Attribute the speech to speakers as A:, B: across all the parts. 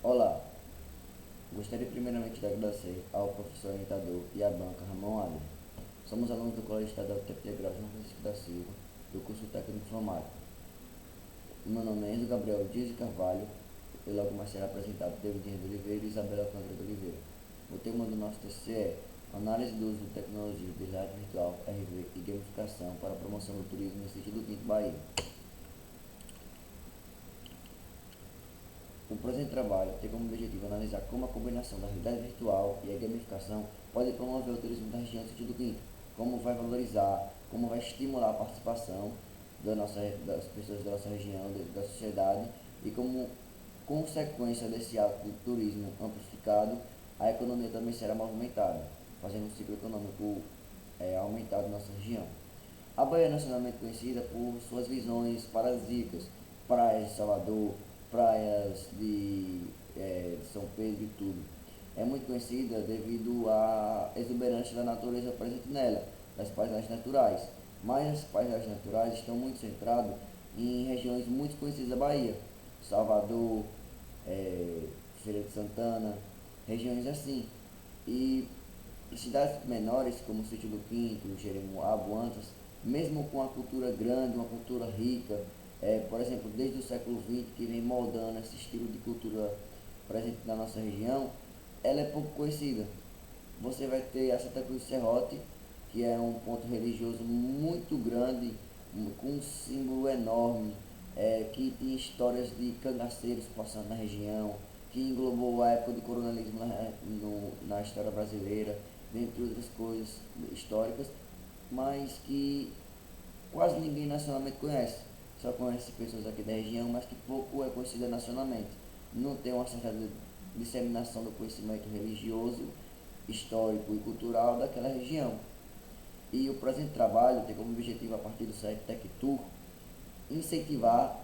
A: Olá, gostaria primeiramente de agradecer ao professor orientador e à banca Ramon Adler. Somos alunos do Colégio Estadual Tempo de Grau João Francisco da Silva, do curso técnico informático. Meu nome é Enzo Gabriel Dias de Carvalho e logo mais será apresentado David de Oliveira e Isabela Alcântara de Oliveira. O tema do nosso TCC é Análise do uso de tecnologia de realidade virtual, RV e gamificação para a promoção do turismo no sítio do Quinto Bahia. O presente trabalho tem como objetivo analisar como a combinação da realidade virtual e a gamificação pode promover o turismo da região do Sítio do Quinto, como vai valorizar, como vai estimular a participação das pessoas da nossa região, da sociedade, e como consequência desse ato de turismo amplificado, a economia também será movimentada, fazendo um ciclo econômico aumentado na nossa região. A Bahia é nacionalmente conhecida por suas visões paradisíacas, praias de Salvador, praias de São Pedro e tudo. É muito conhecida devido à exuberância da natureza presente nela, das paisagens naturais. Mas as paisagens naturais estão muito centradas em regiões muito conhecidas da Bahia. Salvador, Feira de Santana, regiões assim. E cidades menores como Sítio do Quinto, Jeremoabo, Antas, mesmo com a cultura grande, uma cultura rica, por exemplo, desde o século XX que vem moldando esse estilo de cultura presente na nossa região, ela é pouco conhecida. Você vai ter a Santa Cruz de Serrote, que é um ponto religioso muito grande, com um símbolo enorme, que tem histórias de cangaceiros passando na região, que englobou a época do coronelismo na história brasileira, dentre outras coisas históricas, mas que quase ninguém nacionalmente conhece. Só conhece pessoas aqui da região, mas que pouco é conhecida nacionalmente. Não tem uma certa disseminação do conhecimento religioso, histórico e cultural daquela região. E o presente trabalho tem como objetivo, a partir do site TechTour, incentivar,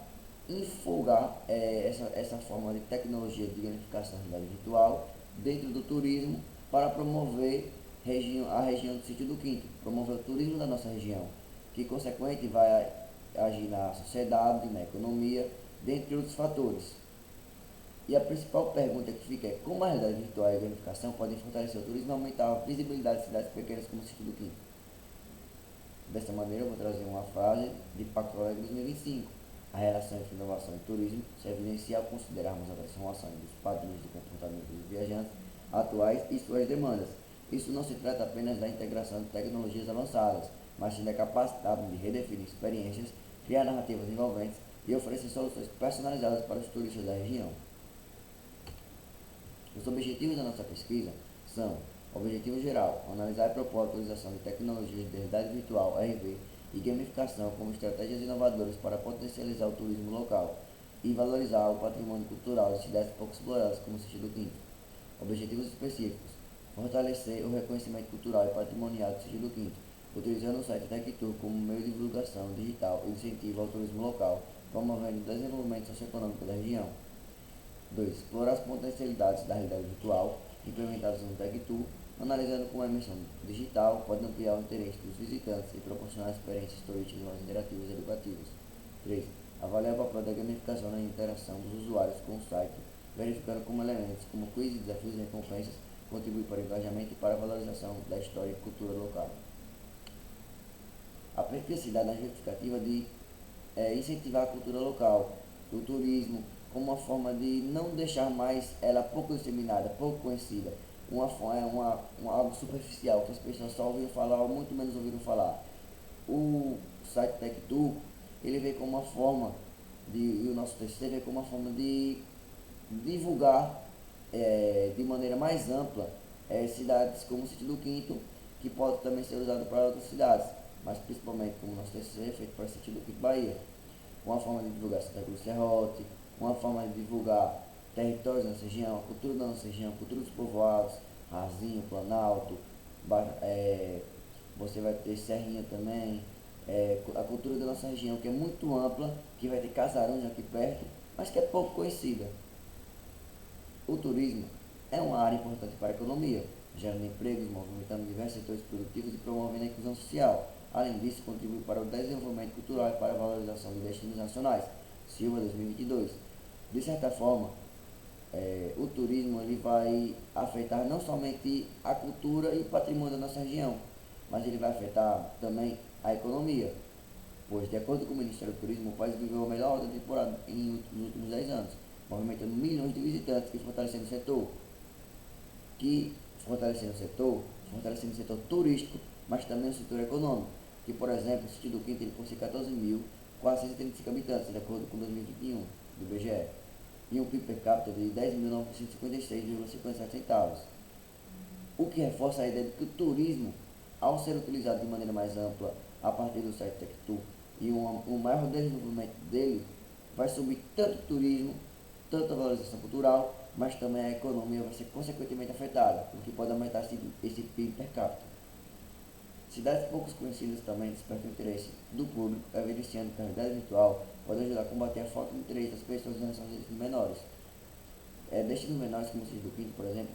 A: enfocar essa forma de tecnologia de gamificação da realidade virtual dentro do turismo para promover a região do Sítio do Quinto, promover o turismo da nossa região, que consequente vai agir na sociedade, na economia, dentre outros fatores. E a principal pergunta que fica é como a realidade virtual e a gamificação podem fortalecer o turismo e aumentar a visibilidade de cidades pequenas como o Sítio do Quinto. Dessa maneira, eu vou trazer uma frase de Pacto Alegre 2025. A relação entre inovação e turismo se evidencia ao considerarmos a transformação dos padrões de comportamento dos viajantes atuais e suas demandas. Isso não se trata apenas da integração de tecnologias avançadas, mas sim da capacidade de redefinir experiências, criar narrativas envolventes e oferecer soluções personalizadas para os turistas da região. Os objetivos da nossa pesquisa são: objetivo geral, analisar e propor a utilização de tecnologias de realidade virtual, RV, e gamificação como estratégias inovadoras para potencializar o turismo local e valorizar o patrimônio cultural de cidades pouco exploradas como o Sítio do Quinto. Objetivos específicos: fortalecer o reconhecimento cultural e patrimonial do Sítio do Quinto, utilizando o site TechTour como meio de divulgação digital e incentivo ao turismo local, promovendo o desenvolvimento socioeconômico da região. 2. Explorar as potencialidades da realidade virtual implementadas no TechTour, analisando como a imersão digital pode ampliar o interesse dos visitantes e proporcionar experiências turísticas mais interativas e educativas. 3. Avaliar o papel da gamificação na interação dos usuários com o site, verificando como elementos como quiz, desafios e recompensas contribuem para o engajamento e para a valorização da história e cultura local. A perplexidade na justificativa de incentivar a cultura local, o turismo, como uma forma de não deixar mais ela pouco disseminada, pouco conhecida, algo superficial que as pessoas só ouviram falar ou muito menos ouviram falar. O site TechTour, ele veio como uma forma e o nosso TCC veio como uma forma de divulgar de maneira mais ampla cidades como o Sítio do Quinto, que pode também ser usado para outras cidades, mas principalmente como o nosso TCC é feito para o Sítio do Quinto Bahia. Uma forma de divulgar Santa Cruz de Serrote, uma forma de divulgar territórios da nossa região, a cultura da nossa região, a cultura dos povoados, Razinho, Planalto, você vai ter Serrinha também, a cultura da nossa região que é muito ampla, que vai ter casarões aqui perto, mas que é pouco conhecida. O turismo é uma área importante para a economia, gerando empregos, movimentando diversos setores produtivos e promovendo a inclusão social. Além disso, contribui para o desenvolvimento cultural e para a valorização de destinos nacionais. Silva 2022. De certa forma, o turismo ele vai afetar não somente a cultura e o patrimônio da nossa região, mas ele vai afetar também a economia, pois, de acordo com o Ministério do Turismo, o país viveu a melhor da temporada nos últimos 10 anos, movimentando milhões de visitantes e que fortalecendo o setor turístico, mas também o setor econômico, que, por exemplo, o sítio do Quinto ele possui 14.435 habitantes, de acordo com 2021, do IBGE, e um PIB per capita de 10.956,57 centavos, o que reforça a ideia de que o turismo, ao ser utilizado de maneira mais ampla a partir do site Tectour e um maior desenvolvimento dele, vai subir tanto o turismo, tanto a valorização cultural, mas também a economia vai ser consequentemente afetada, o que pode aumentar esse PIB per capita. Cidades pouco conhecidas também despertam o interesse do público, evidenciando que a realidade virtual pode ajudar a combater a falta de interesse das pessoas em relação aos destinos menores. Destinos menores como o Sítio do Quinto, por exemplo,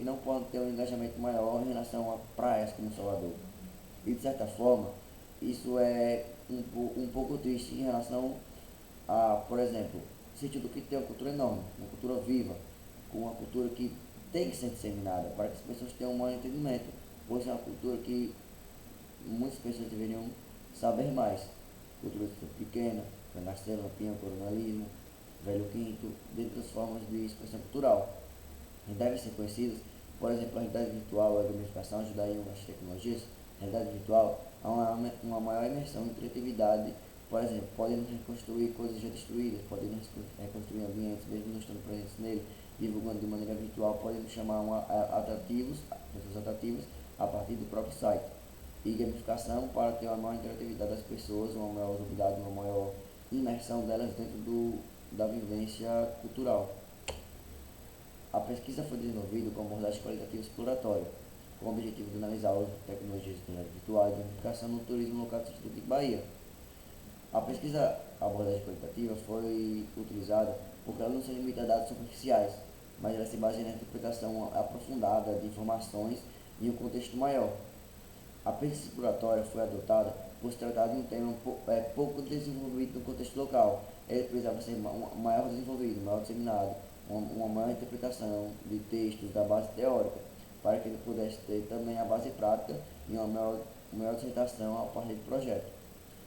A: não podem ter um engajamento maior em relação a praias como Salvador. E de certa forma, isso é um pouco triste em relação a, por exemplo, o Sítio do Quinto tem uma cultura enorme, uma cultura viva, com uma cultura que tem que ser disseminada para que as pessoas tenham um maior entendimento, pois é uma cultura que muitas pessoas deveriam saber mais. Cultura pequena, cangaceiro, lampião, coronelismo, velho quinto, dentre as formas de expressão cultural. E devem ser conhecidas, por exemplo, a realidade virtual, a gamificação ajudariam as tecnologias. A realidade virtual a uma maior imersão em interatividade, por exemplo, podendo reconstruir coisas já destruídas, podendo reconstruir ambientes, mesmo não estando presentes nele, divulgando de maneira virtual, podendo chamar pessoas atrativas a partir do próprio site. E gamificação para ter uma maior interatividade das pessoas, uma maior usabilidade, uma maior imersão delas dentro da vivência cultural. A pesquisa foi desenvolvida com abordagem qualitativa exploratória, com o objetivo de analisar o uso de tecnologias de realidade virtual e gamificação no turismo local do Distrito de Bahia. A pesquisa abordagem qualitativa foi utilizada porque ela não se limita a dados superficiais, mas ela se baseia na interpretação aprofundada de informações em um contexto maior. A pesquisa exploratória foi adotada por se tratar de um tema pouco desenvolvido no contexto local. Ele precisava ser maior desenvolvido, maior disseminado, uma maior interpretação de textos da base teórica, para que ele pudesse ter também a base prática e uma maior dissertação a partir do projeto.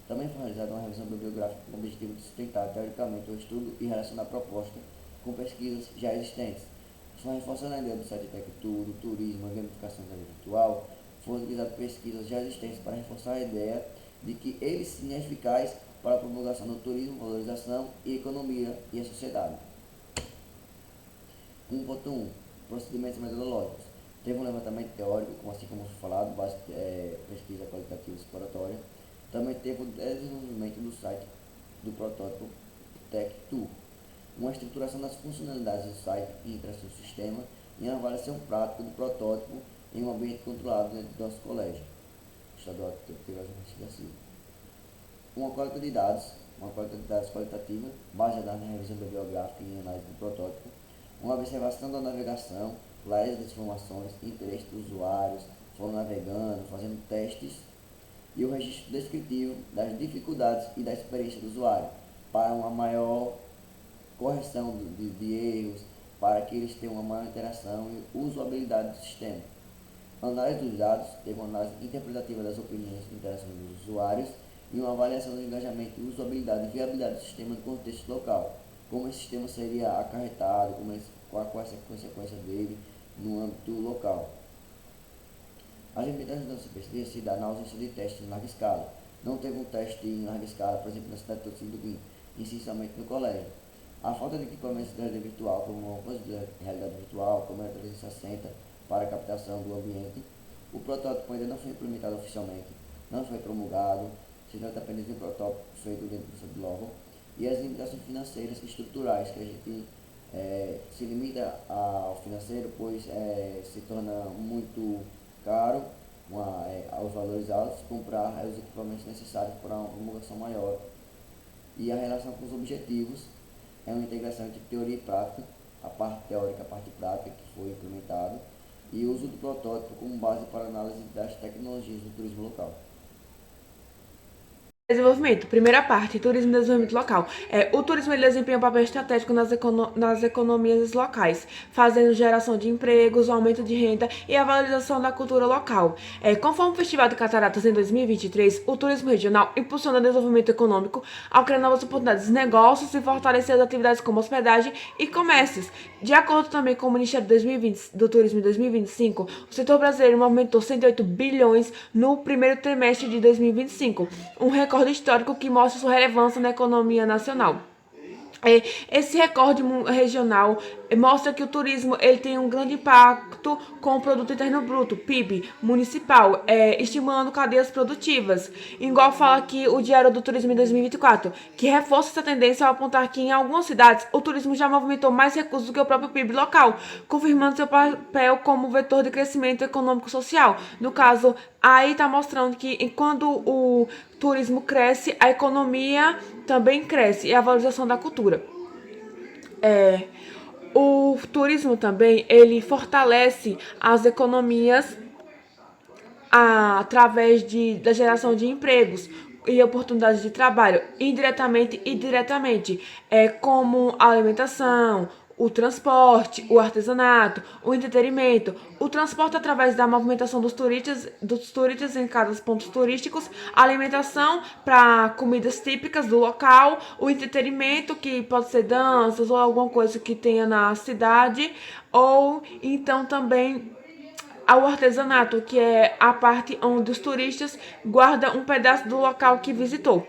A: Também foi realizada uma revisão bibliográfica com o objetivo de sustentar teoricamente o estudo e relacionar a proposta com pesquisas já existentes. Só reforçando a ideia do site Tectour, do turismo, a gamificação da vida virtual, foram utilizadas pesquisas já existentes para reforçar a ideia de que ele sim é eficaz para a promulgação do turismo, valorização e economia e a sociedade. 1.1 Procedimentos metodológicos. Teve um levantamento teórico, assim como foi falado, pesquisa qualitativa exploratória. Também teve o desenvolvimento do site do protótipo TechTool, uma estruturação das funcionalidades do site e interação do sistema e uma avaliação prática do protótipo em um ambiente controlado dentro do nosso colégio estadual de investigação. Uma coleta de dados qualitativa, baseada na revisão bibliográfica e análise do protótipo, uma observação da navegação, clareza das informações, interesse dos usuários, foram navegando, fazendo testes, e o registro descritivo das dificuldades e da experiência do usuário, para uma maior correção de erros, para que eles tenham uma maior interação e usabilidade do sistema. A análise dos dados teve uma análise interpretativa das opiniões e interações dos usuários e uma avaliação do engajamento, usabilidade e viabilidade do sistema no contexto local. Como esse sistema seria acarretado, qual é a consequência dele no âmbito local. As limitações dessa pesquisa se dá na ausência de testes em larga escala. Não teve um teste em larga escala, por exemplo, na cidade de Tocino do Guim, essencialmente no colégio. A falta de equipamentos de realidade virtual, como roupas de realidade virtual, câmera 360 para a captação do ambiente. O protótipo ainda não foi implementado oficialmente, não foi promulgado, se trata apenas de um protótipo feito dentro do Sublogo. E as limitações financeiras e estruturais, que a gente se limita ao financeiro, pois se torna muito caro aos valores altos comprar os equipamentos necessários para uma promulgação maior. E a relação com os objetivos é uma integração entre teoria e prática, a parte teórica e a parte prática que foi implementada, e o uso do protótipo como base para análise das tecnologias do turismo local.
B: Desenvolvimento. Primeira parte, turismo e desenvolvimento local. O turismo ele desempenha um papel estratégico nas economias locais, fazendo geração de empregos, aumento de renda e a valorização da cultura local. Conforme o Festival de Cataratas em 2023, o turismo regional impulsiona o desenvolvimento econômico ao criar novas oportunidades de negócios e fortalecer as atividades como hospedagem e comércios. De acordo também com o Ministério 2020, do Turismo em 2025, o setor brasileiro movimentou 108 bilhões no primeiro trimestre de 2025, um recorde histórico que mostra sua relevância na economia nacional. Esse recorde regional mostra que o turismo ele tem um grande impacto com o Produto Interno Bruto, PIB, municipal, estimulando cadeias produtivas. Igual fala aqui o Diário do Turismo em 2024, que reforça essa tendência ao apontar que em algumas cidades o turismo já movimentou mais recursos do que o próprio PIB local, confirmando seu papel como vetor de crescimento econômico e social. No caso, aí está mostrando que quando o turismo cresce, a economia também cresce e a valorização da cultura. O turismo também ele fortalece as economias através da geração de empregos e oportunidades de trabalho, indiretamente e diretamente, como a alimentação, o transporte, o artesanato, o entretenimento, o transporte através da movimentação dos turistas em cada pontos turísticos, a alimentação para comidas típicas do local, o entretenimento que pode ser danças ou alguma coisa que tenha na cidade, ou então também ao artesanato, que é a parte onde os turistas guardam um pedaço do local que visitou.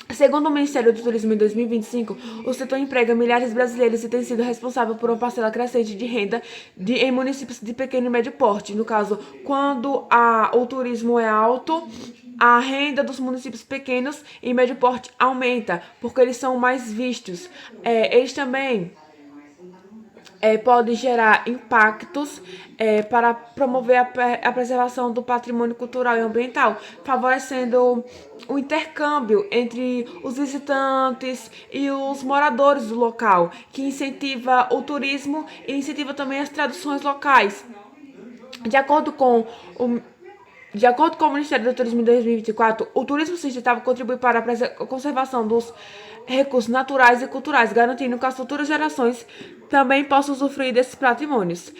B: Segundo o Ministério do Turismo, em 2025, o setor emprega milhares de brasileiros e tem sido responsável por uma parcela crescente de renda em municípios de pequeno e médio porte. No caso, quando o turismo é alto, a renda dos municípios pequenos e médio porte aumenta, porque eles são mais vistos. Eles também pode gerar impactos para promover a preservação do patrimônio cultural e ambiental, favorecendo o intercâmbio entre os visitantes e os moradores do local, que incentiva o turismo e incentiva também as tradições locais. De acordo com o de acordo com o Ministério do Turismo em 2024, o turismo sustentável contribui para a conservação dos recursos naturais e culturais, garantindo que as futuras gerações também possam usufruir desses patrimônios.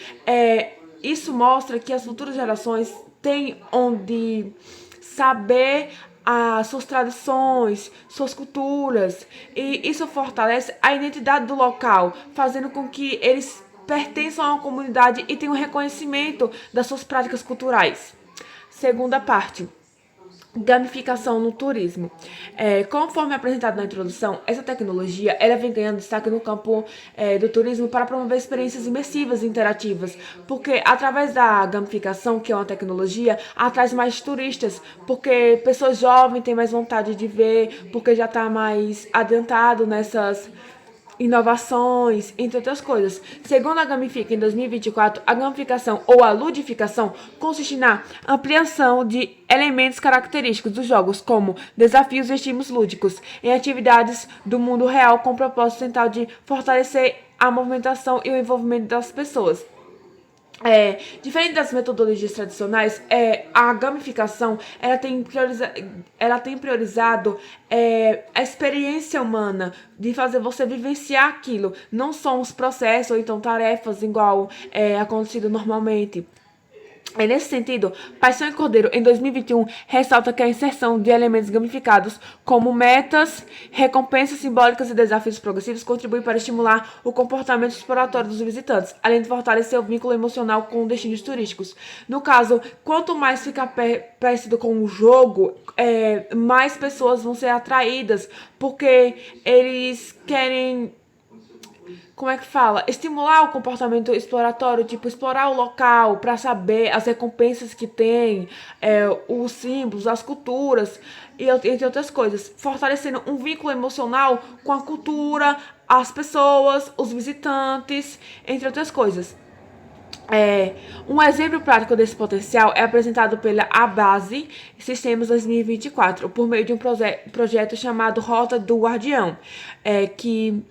B: Isso mostra que as futuras gerações têm onde saber as suas tradições, suas culturas, e isso fortalece a identidade do local, fazendo com que eles pertençam a uma comunidade e tenham reconhecimento das suas práticas culturais. Segunda parte, gamificação no turismo. Conforme apresentado na introdução, essa tecnologia ela vem ganhando destaque no campo do turismo para promover experiências imersivas e interativas, porque através da gamificação, que é uma tecnologia, atrai mais turistas, porque pessoas jovens têm mais vontade de ver, porque já está mais adiantado nessas inovações, entre outras coisas. Segundo a Gamifica, em 2024, a gamificação ou a ludificação consiste na ampliação de elementos característicos dos jogos, como desafios e estímulos lúdicos, em atividades do mundo real com o propósito central de fortalecer a movimentação e o envolvimento das pessoas. Diferente das metodologias tradicionais, a gamificação ela tem priorizado a experiência humana de fazer você vivenciar aquilo, não só os processos ou então tarefas igual acontecido normalmente. Nesse sentido, Paixão e Cordeiro, em 2021, ressalta que a inserção de elementos gamificados, como metas, recompensas simbólicas e desafios progressivos, contribui para estimular o comportamento exploratório dos visitantes, além de fortalecer o vínculo emocional com destinos turísticos. No caso, quanto mais fica parecido com o jogo, mais pessoas vão ser atraídas, porque eles querem, como é que fala? Estimular o comportamento exploratório, tipo, explorar o local para saber as recompensas que tem, os símbolos, as culturas, e entre outras coisas. Fortalecendo um vínculo emocional com a cultura, as pessoas, os visitantes, entre outras coisas. Um exemplo prático desse potencial é apresentado pela Abase Sistemas 2024, por meio de um projeto chamado Rota do Guardião, que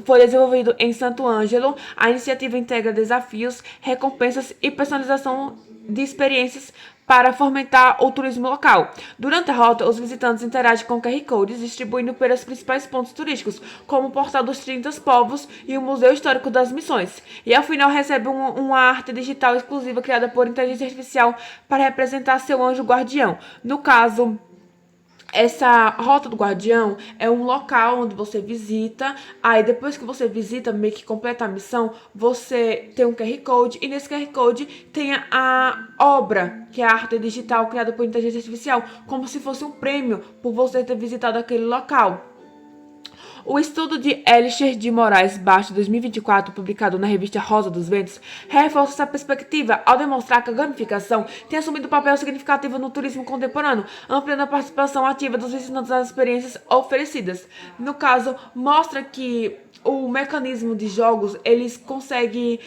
B: foi desenvolvido em Santo Ângelo. A iniciativa integra desafios, recompensas e personalização de experiências para fomentar o turismo local. Durante a rota, os visitantes interagem com QR Codes distribuindo pelos principais pontos turísticos, como o Portal dos 30 Povos e o Museu Histórico das Missões. E ao final recebe uma arte digital exclusiva criada por inteligência artificial para representar seu anjo guardião. No caso, essa Rota do Guardião é um local onde você visita, aí depois que você visita, meio que completa a missão, você tem um QR Code, e nesse QR Code tem a obra, que é a arte digital criada por inteligência artificial, como se fosse um prêmio por você ter visitado aquele local. O estudo de Elixir de Moraes Bastos 2024, publicado na revista Rosa dos Ventos, reforça essa perspectiva ao demonstrar que a gamificação tem assumido um papel significativo no turismo contemporâneo, ampliando a participação ativa dos visitantes nas experiências oferecidas. No caso, mostra que o mecanismo de jogos eles conseguem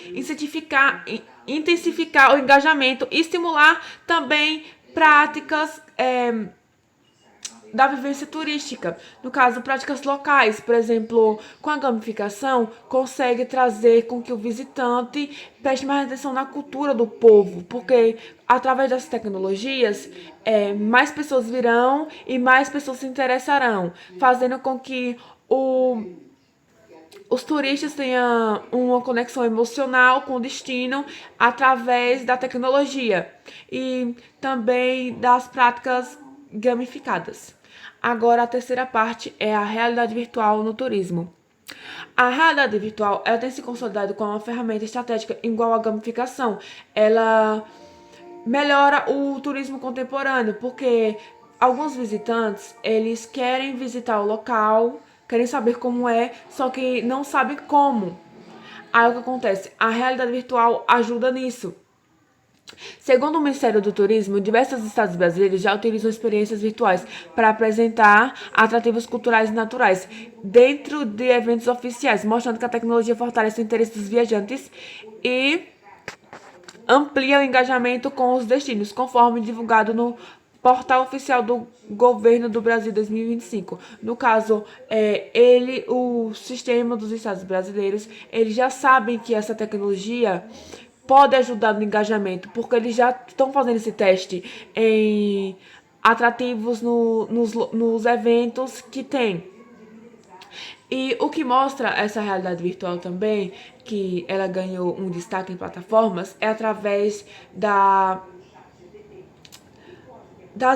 B: intensificar o engajamento e estimular também práticas da vivência turística. No caso, práticas locais, por exemplo, com a gamificação, consegue trazer com que o visitante preste mais atenção na cultura do povo, porque através das tecnologias, mais pessoas virão e mais pessoas se interessarão, fazendo com que os turistas tenham uma conexão emocional com o destino através da tecnologia e também das práticas gamificadas. Agora, a terceira parte é a realidade virtual no turismo. A realidade virtual ela tem se consolidado como uma ferramenta estratégica igual à gamificação. Ela melhora o turismo contemporâneo, porque alguns visitantes, eles querem visitar o local, querem saber como é, só que não sabem como. Aí o que acontece? A realidade virtual ajuda nisso. Segundo o Ministério do Turismo, diversos estados brasileiros já utilizam experiências virtuais para apresentar atrativos culturais e naturais dentro de eventos oficiais, mostrando que a tecnologia fortalece o interesse dos viajantes e amplia o engajamento com os destinos, conforme divulgado no Portal Oficial do Governo do Brasil 2025. No caso, o sistema dos estados brasileiros, eles já sabem que essa tecnologia pode ajudar no engajamento, porque eles já estão fazendo esse teste em atrativos nos eventos que tem. E o que mostra essa realidade virtual também, que ela ganhou um destaque em plataformas, é através das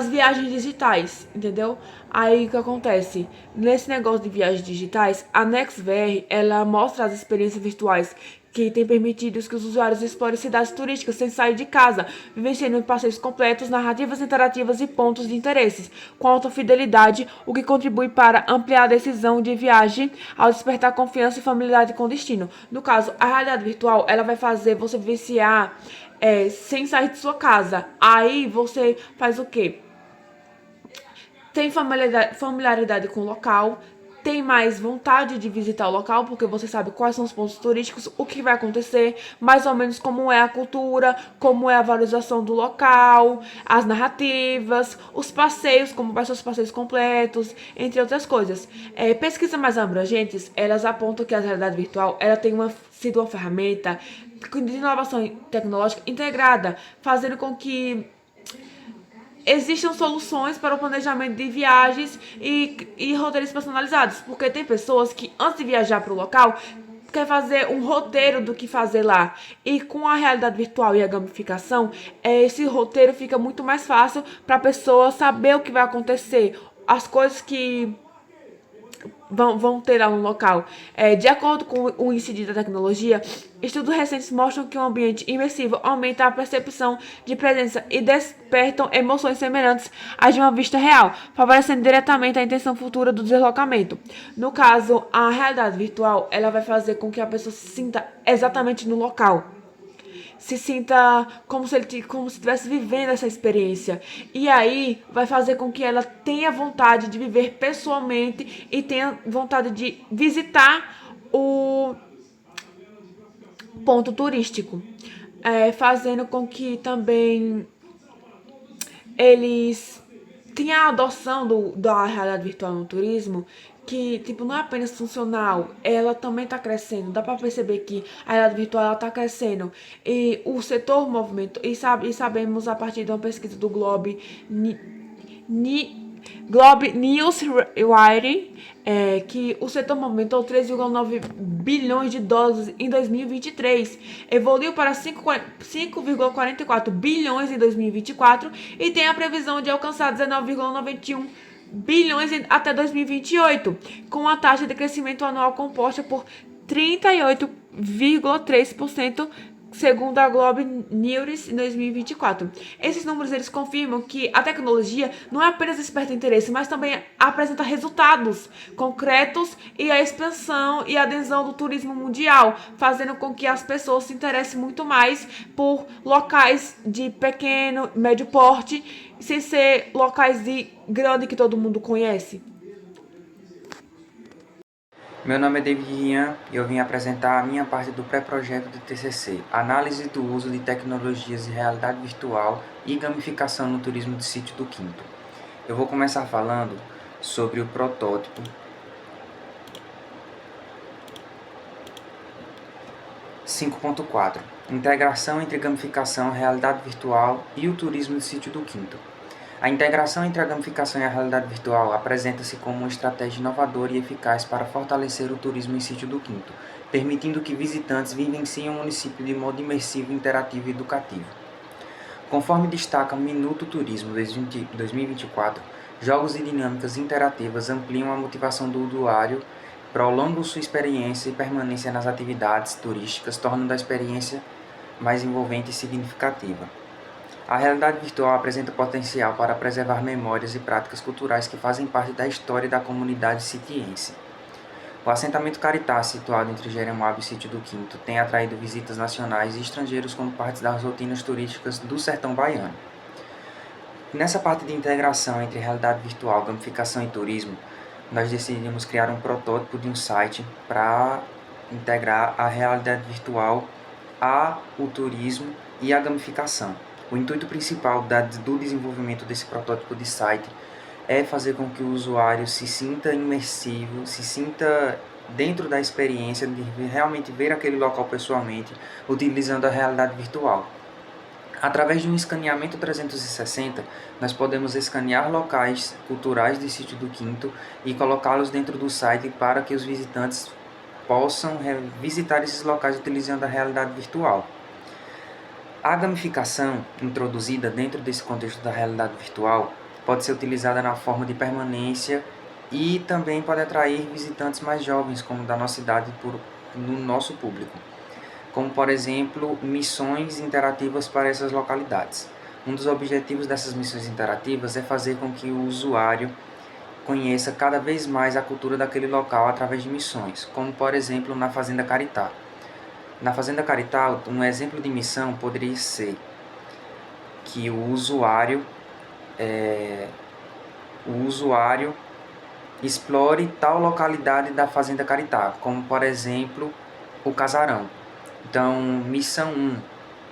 B: viagens digitais, entendeu? Aí o que acontece? Nesse negócio de viagens digitais, a NextVR, ela mostra as experiências virtuais que tem permitido que os usuários explorem cidades turísticas sem sair de casa, vivenciando passeios completos, narrativas interativas e pontos de interesses, com alta fidelidade, o que contribui para ampliar a decisão de viagem ao despertar confiança e familiaridade com o destino. No caso, a realidade virtual, ela vai fazer você vivenciar sem sair de sua casa. Aí você faz o quê? Tem familiaridade com o local, tem mais vontade de visitar o local, porque você sabe quais são os pontos turísticos, o que vai acontecer, mais ou menos como é a cultura, como é a valorização do local, as narrativas, os passeios, como vai ser os passeios completos, entre outras coisas. Pesquisas mais abrangentes, elas apontam que a realidade virtual ela tem sido uma ferramenta de inovação tecnológica integrada, fazendo com que existam soluções para o planejamento de viagens e roteiros personalizados, porque tem pessoas que antes de viajar para o local quer fazer um roteiro do que fazer lá, e com a realidade virtual e a gamificação, esse roteiro fica muito mais fácil para a pessoa saber o que vai acontecer, as coisas que vão ter lá no local. De acordo com o índice da tecnologia, estudos recentes mostram que um ambiente imersivo aumenta a percepção de presença e despertam emoções semelhantes às de uma vista real, favorecendo diretamente a intenção futura do deslocamento. No caso, a realidade virtual ela vai fazer com que a pessoa se sinta exatamente no local, se sinta como se estivesse vivendo essa experiência. E aí vai fazer com que ela tenha vontade de viver pessoalmente e tenha vontade de visitar o ponto turístico. Fazendo com que também eles tenham a adoção da realidade virtual no turismo, que, tipo, não é apenas funcional, ela também está crescendo. Dá para perceber que a realidade virtual está crescendo. E o setor movimento, e sabemos a partir de uma pesquisa do Globe News Wire, que o setor movimentou 3,9 bilhões de dólares em 2023, evoluiu para 5,44 bilhões em 2024 e tem a previsão de alcançar 19,91 bilhões até 2028, com uma taxa de crescimento anual composta por 38,3%, segundo a Globe News em 2024. Esses números eles confirmam que a tecnologia não é apenas desperta interesse, mas também apresenta resultados concretos e a expansão e adesão do turismo mundial, fazendo com que as pessoas se interessem muito mais por locais de pequeno, médio porte, sem ser locais de grande que todo mundo conhece.
C: Meu nome é David Rian e eu vim apresentar a minha parte do pré-projeto de TCC, Análise do uso de tecnologias de realidade virtual e gamificação no turismo de Sítio do Quinto. Eu vou começar falando sobre o protótipo 5.4, integração entre gamificação, realidade virtual e o turismo de Sítio do Quinto. A integração entre a gamificação e a realidade virtual apresenta-se como uma estratégia inovadora e eficaz para fortalecer o turismo em Sítio do Quinto, permitindo que visitantes vivenciem o município de modo imersivo, interativo e educativo. Conforme destaca o Minuto Turismo 2024, jogos e dinâmicas interativas ampliam a motivação do usuário, prolongam sua experiência e permanência nas atividades turísticas, tornando a experiência mais envolvente e significativa. A realidade virtual apresenta potencial para preservar memórias e práticas culturais que fazem parte da história da comunidade sitiense. O assentamento Caritá, situado entre Jeremoabo e Sítio do Quinto, tem atraído visitas nacionais e estrangeiros como parte das rotinas turísticas do sertão baiano. Nessa parte de integração entre realidade virtual, gamificação e turismo, nós decidimos criar um protótipo de um site para integrar a realidade virtual ao turismo e à gamificação. O intuito principal do desenvolvimento desse protótipo de site é fazer com que o usuário se sinta imersivo, se sinta dentro da experiência de realmente ver aquele local pessoalmente, utilizando a realidade virtual. Através de um escaneamento 360, nós podemos escanear locais culturais do Sítio do Quinto e colocá-los dentro do site para que os visitantes possam visitar esses locais utilizando a realidade virtual. A gamificação, introduzida dentro desse contexto da realidade virtual, pode ser utilizada na forma de permanência e também pode atrair visitantes mais jovens, como da nossa idade, no nosso público, como, por exemplo, missões interativas para essas localidades. Um dos objetivos dessas missões interativas é fazer com que o usuário conheça cada vez mais a cultura daquele local através de missões, como, por exemplo, na Fazenda Caritá. Na Fazenda Caritá, um exemplo de missão poderia ser que o usuário explore tal localidade da Fazenda Caritá, como, por exemplo, o Casarão. Então, missão 1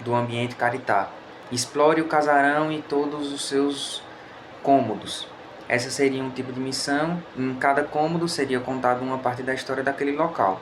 C: do ambiente Caritá: explore o casarão e todos os seus cômodos. Essa seria um tipo de missão. Em cada cômodo seria contada uma parte da história daquele local.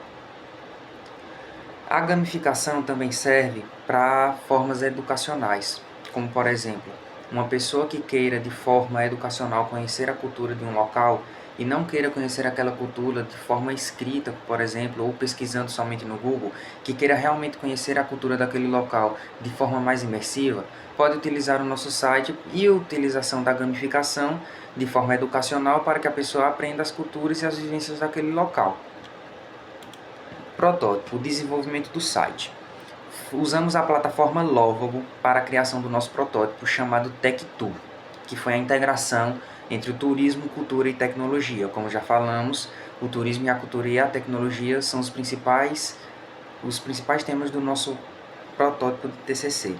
C: A gamificação também serve para formas educacionais, como, por exemplo, uma pessoa que queira de forma educacional conhecer a cultura de um local e não queira conhecer aquela cultura de forma escrita, por exemplo, ou pesquisando somente no Google, que queira realmente conhecer a cultura daquele local de forma mais imersiva, pode utilizar o nosso site e a utilização da gamificação de forma educacional para que a pessoa aprenda as culturas e as vivências daquele local. Protótipo, o desenvolvimento do site. Usamos a plataforma Lovago para a criação do nosso protótipo chamado TechTour, que foi a integração entre o turismo, cultura e tecnologia. Como já falamos, o turismo e a cultura e a tecnologia são os principais temas do nosso protótipo de TCC.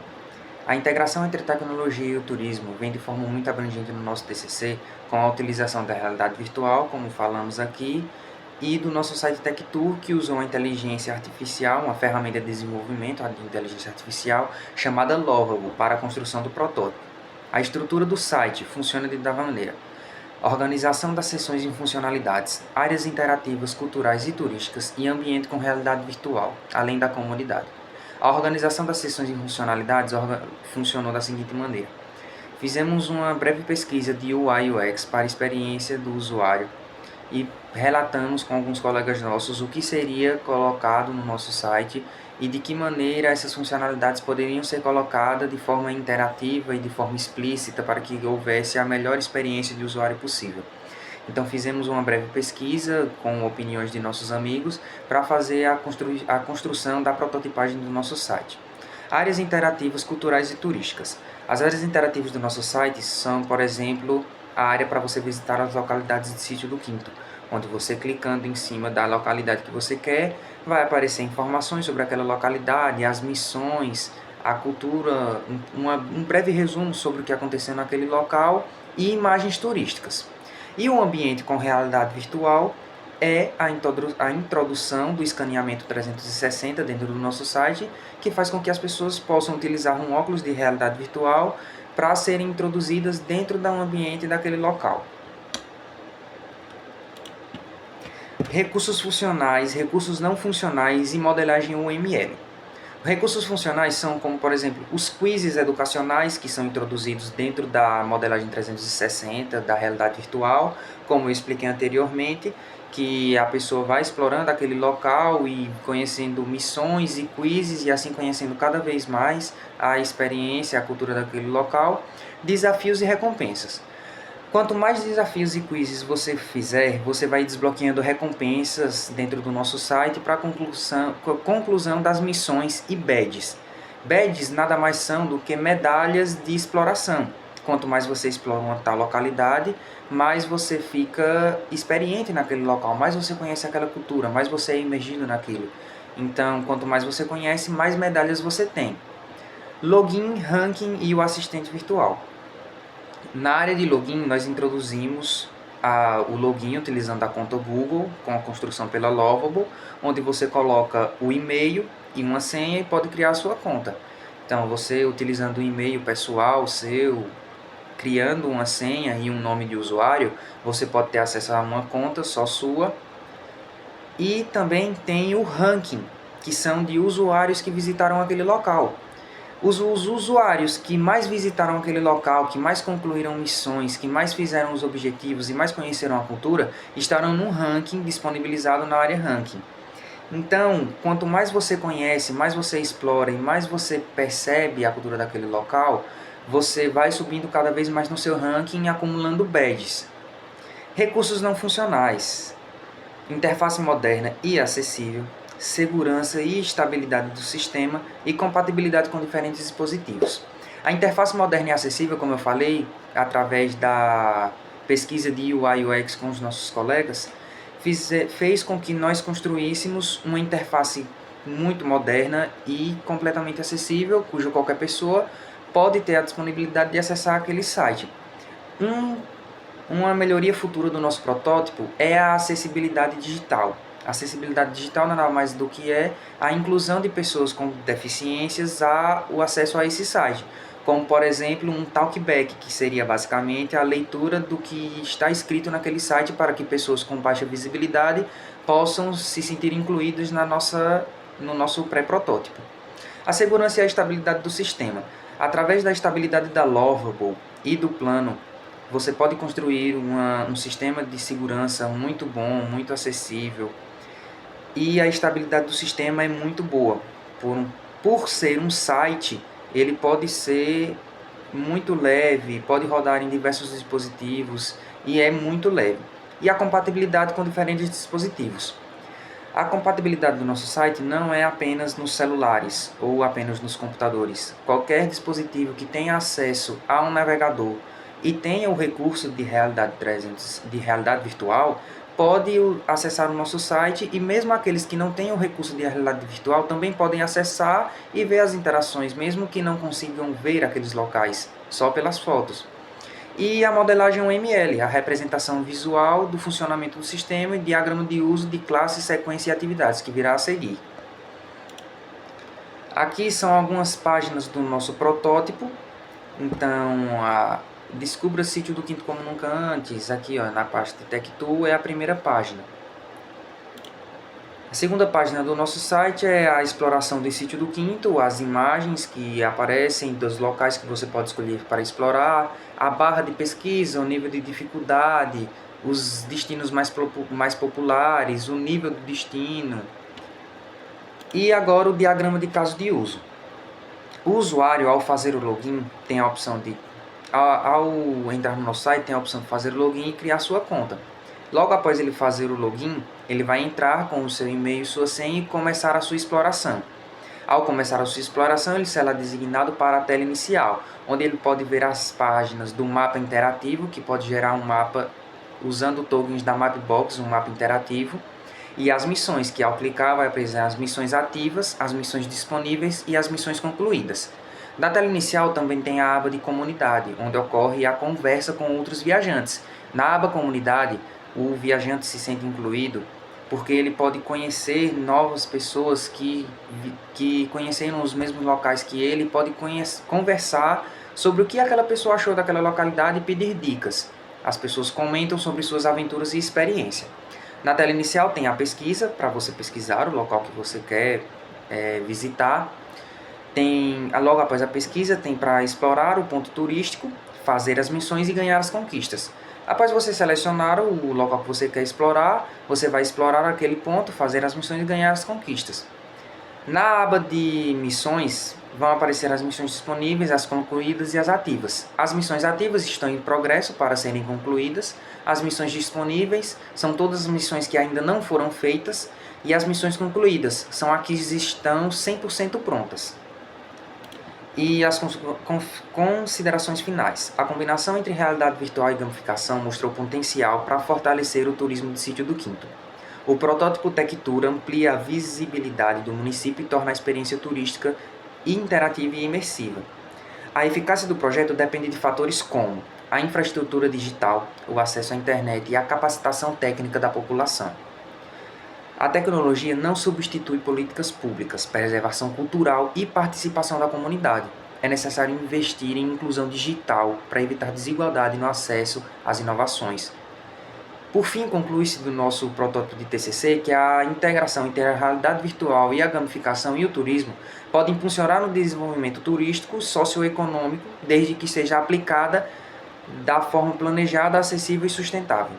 C: A integração entre a tecnologia e o turismo vem de forma muito abrangente no nosso TCC, com a utilização da realidade virtual, como falamos aqui, e do nosso site TechTour, que usou a inteligência artificial, uma ferramenta de desenvolvimento de inteligência artificial chamada Lovago, para a construção do protótipo. A estrutura do site funciona da maneira: organização das sessões em funcionalidades, áreas interativas, culturais e turísticas e ambiente com realidade virtual, além da comunidade. A organização das sessões em funcionalidades funcionou da seguinte maneira. Fizemos uma breve pesquisa de UI e UX para a experiência do usuário e relatamos com alguns colegas nossos o que seria colocado no nosso site e de que maneira essas funcionalidades poderiam ser colocadas de forma interativa e de forma explícita para que houvesse a melhor experiência de usuário possível. Então fizemos uma breve pesquisa com opiniões de nossos amigos para fazer a construção da prototipagem do nosso site. Áreas interativas, culturais e turísticas. As áreas interativas do nosso site são, por exemplo, a área para você visitar as localidades de Sítio do Quinto, onde você clicando em cima da localidade que você quer, vai aparecer informações sobre aquela localidade, as missões, a cultura, um breve resumo sobre o que aconteceu naquele local e imagens turísticas. E o ambiente com realidade virtual é a introdução do escaneamento 360 dentro do nosso site, que faz com que as pessoas possam utilizar um óculos de realidade virtual para serem introduzidas dentro do ambiente daquele local. Recursos funcionais, recursos não funcionais e modelagem UML. Recursos funcionais são como, por exemplo, os quizzes educacionais que são introduzidos dentro da modelagem 360, da realidade virtual, como eu expliquei anteriormente, que a pessoa vai explorando aquele local e conhecendo missões e quizzes e assim conhecendo cada vez mais a experiência, a cultura daquele local, desafios e recompensas. Quanto mais desafios e quizzes você fizer, você vai desbloqueando recompensas dentro do nosso site para a conclusão das missões e badges. Badges nada mais são do que medalhas de exploração. Quanto mais você explora uma tal localidade, mais você fica experiente naquele local, mais você conhece aquela cultura, mais você é imergido naquilo. Então, quanto mais você conhece, mais medalhas você tem. Login, ranking e o assistente virtual. Na área de login, nós introduzimos o login utilizando a conta Google, com a construção pela Lovable, onde você coloca o e-mail e uma senha e pode criar a sua conta. Então, você utilizando o e-mail pessoal seu, criando uma senha e um nome de usuário, você pode ter acesso a uma conta só sua. E também tem o ranking, que são de usuários que visitaram aquele local. Os usuários que mais visitaram aquele local, que mais concluíram missões, que mais fizeram os objetivos e mais conheceram a cultura, estarão num ranking disponibilizado na área ranking. Então, quanto mais você conhece, mais você explora e mais você percebe a cultura daquele local, você vai subindo cada vez mais no seu ranking, acumulando badges. Recursos não funcionais. Interface moderna e acessível, segurança e estabilidade do sistema e compatibilidade com diferentes dispositivos. A interface moderna e acessível, como eu falei, através da pesquisa de UI e UX com os nossos colegas, fez com que nós construíssemos uma interface muito moderna e completamente acessível, cujo qualquer pessoa pode ter a disponibilidade de acessar aquele site. Uma melhoria futura do nosso protótipo é a acessibilidade digital. A acessibilidade digital nada mais do que é a inclusão de pessoas com deficiências o acesso a esse site, como por exemplo um talkback, que seria basicamente a leitura do que está escrito naquele site para que pessoas com baixa visibilidade possam se sentir incluídas no nosso pré-protótipo. A segurança e a estabilidade do sistema. Através da estabilidade da Lovable e do plano, você pode construir um sistema de segurança muito bom, muito acessível. E a estabilidade do sistema é muito boa. Por ser um site, ele pode ser muito leve, pode rodar em diversos dispositivos e é muito leve. E a compatibilidade com diferentes dispositivos. A compatibilidade do nosso site não é apenas nos celulares ou apenas nos computadores. Qualquer dispositivo que tenha acesso a um navegador e tenha o recurso de realidade virtual, pode acessar o nosso site, e mesmo aqueles que não têm o recurso de realidade virtual também podem acessar e ver as interações, mesmo que não consigam ver aqueles locais, só pelas fotos. E a modelagem UML, a representação visual do funcionamento do sistema e diagrama de uso de classe, sequência e atividades, que virá a seguir. Aqui são algumas páginas do nosso protótipo. Então, Descubra Sítio do Quinto como nunca antes. Aqui, ó, na pasta TechTool é a primeira página. A segunda página do nosso site é a exploração do Sítio do Quinto, as imagens que aparecem dos locais que você pode escolher para explorar, a barra de pesquisa, o nível de dificuldade, os destinos mais populares, o nível do destino. E agora o diagrama de caso de uso. O usuário, ao fazer o login, tem a opção de... Ao entrar no nosso site, tem a opção de fazer o login e criar sua conta. Logo após ele fazer o login, ele vai entrar com o seu e-mail e sua senha e começar a sua exploração. Ao começar a sua exploração, ele será designado para a tela inicial, onde ele pode ver as páginas do mapa interativo, que pode gerar um mapa usando tokens da Mapbox, um mapa interativo, e as missões, que ao clicar vai apresentar as missões ativas, as missões disponíveis e as missões concluídas. Na tela inicial também tem a aba de comunidade, onde ocorre a conversa com outros viajantes. Na aba comunidade, o viajante se sente incluído porque ele pode conhecer novas pessoas que conheceram os mesmos locais que ele, pode conversar sobre o que aquela pessoa achou daquela localidade e pedir dicas. As pessoas comentam sobre suas aventuras e experiência. Na tela inicial tem a pesquisa, para você pesquisar o local que você quer visitar. Logo após a pesquisa, tem para explorar o ponto turístico, fazer as missões e ganhar as conquistas. Após você selecionar o local que você quer explorar, você vai explorar aquele ponto, fazer as missões e ganhar as conquistas. Na aba de missões, vão aparecer as missões disponíveis, as concluídas e as ativas. As missões ativas estão em progresso para serem concluídas. As missões disponíveis são todas as missões que ainda não foram feitas. E as missões concluídas são as que estão 100% prontas. E as considerações finais. A combinação entre realidade virtual e gamificação mostrou potencial para fortalecer o turismo de Sítio do Quinto. O protótipo TechTour amplia a visibilidade do município e torna a experiência turística interativa e imersiva. A eficácia do projeto depende de fatores como a infraestrutura digital, o acesso à internet e a capacitação técnica da população. A tecnologia não substitui políticas públicas, preservação cultural e participação da comunidade. É necessário investir em inclusão digital para evitar desigualdade no acesso às inovações. Por fim, conclui-se do nosso protótipo de TCC que a integração entre a realidade virtual e a gamificação e o turismo pode impulsionar o desenvolvimento turístico socioeconômico, desde que seja aplicada da forma planejada, acessível e sustentável.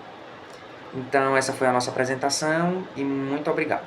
C: Então, essa foi a nossa apresentação e muito obrigado.